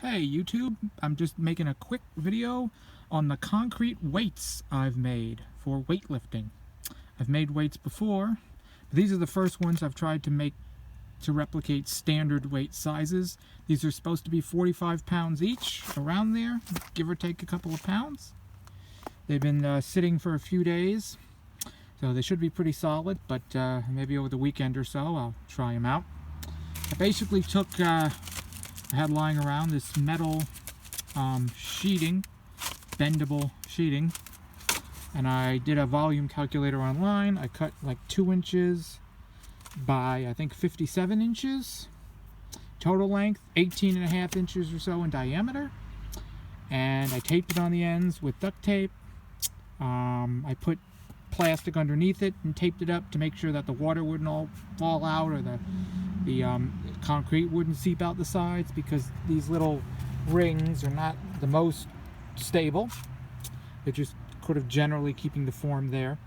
Hey YouTube, I'm just making a quick video on the concrete weights I've made for weightlifting. I've made weights before, but these are the first ones I've tried to make to replicate standard weight sizes. These are supposed to be 45 pounds each, around there, give or take a couple of pounds. They've been sitting for a few days, so they should be pretty solid, but maybe over the weekend or so I'll try them out. I basically took I had lying around this metal sheeting, bendable sheeting, and I did a volume calculator online. I cut like 2 inches by I think 57 inches total length, 18.5 inches or so in diameter, and I taped it on the ends with duct tape. I put plastic underneath it and taped it up to make sure that the water wouldn't all fall out, or the concrete wouldn't seep out the sides, because these little rings are not the most stable. They're just sort of generally keeping the form there.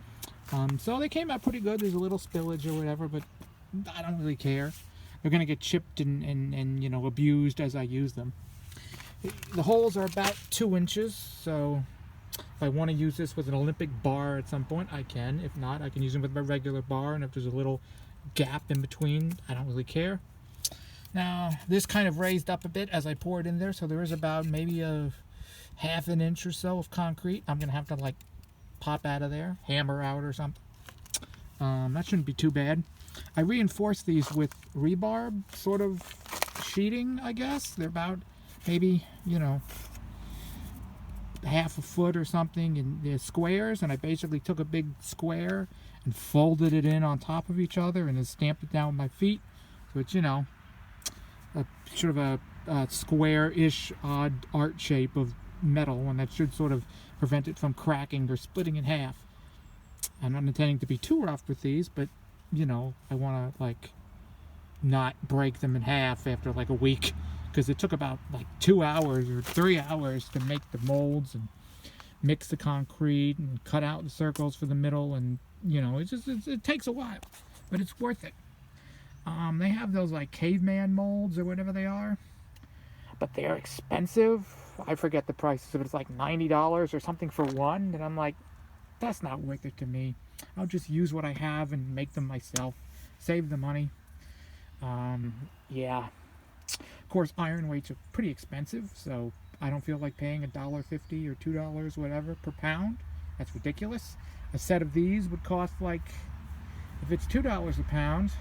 So they came out pretty good. There's a little spillage or whatever, but I don't really care. They're going to get chipped and you know, abused as I use them. The holes are about 2 inches, so if I want to use this with an Olympic bar at some point, I can. If not, I can use them with my regular bar, and if there's a little gap in between, I don't really care. Now, this kind of raised up a bit as I pour it in there, so there is about maybe a half an inch or so of concrete I'm going to have to like pop out of there, hammer out or something. That shouldn't be too bad. I reinforced these with rebar sort of sheeting, I guess. They're about maybe, you know, half a foot or something in the squares, and I basically took a big square and folded it in on top of each other and then stamped it down with my feet, so it's, you know, a sort of a square-ish odd art shape of metal, and that should sort of prevent it from cracking or splitting in half. I'm not intending to be too rough with these, but you know, I want to like not break them in half after like a week, because it took about like 2 hours or 3 hours to make the molds and mix the concrete and cut out the circles for the middle, and you know, it takes a while, but it's worth it. They have those like caveman molds or whatever they are, but they're expensive. I forget the prices, but it's like $90 or something for one, and I'm like, that's not worth it to me. I'll just use what I have and make them myself, save the money. Yeah. Of course, iron weights are pretty expensive, so I don't feel like paying $1.50 or $2, whatever, per pound. That's ridiculous. A set of these would cost like, if it's $2 a pound,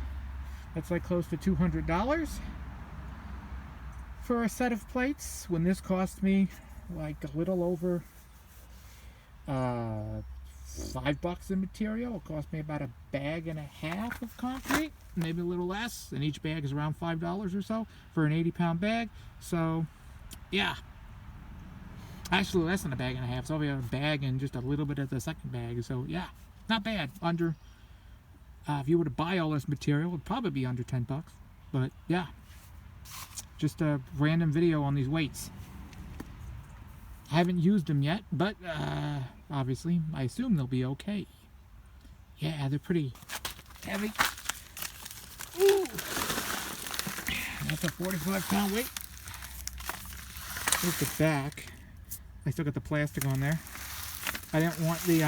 that's like close to $200 for a set of plates, when this cost me like a little over $5 in material. It cost me about 1.5 bags of concrete, maybe a little less, and each bag is around $5 or so for an 80-pound bag. So yeah, actually less than 1.5 bags, so we have a bag and just a little bit of the second bag. So yeah, not bad. Under if you were to buy all this material, it would probably be under 10 bucks. But yeah, just a random video on these weights. I haven't used them yet, but obviously I assume they'll be okay. Yeah, they're pretty heavy. Ooh. That's a 45-pound weight. Here's the back. I still got the plastic on there. I didn't want the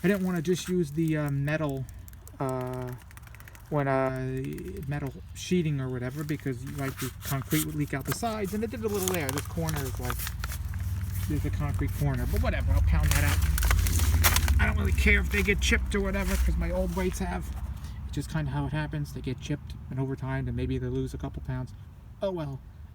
I didn't want to just use the metal metal sheeting or whatever, because like the concrete would leak out the sides, and it did a little there. This corner is like, there's a concrete corner, but whatever, I'll pound that out. I don't really care if they get chipped or whatever, because my old weights have. It's just kind of how it happens. They get chipped, and over time, then maybe they lose a couple pounds. Oh well.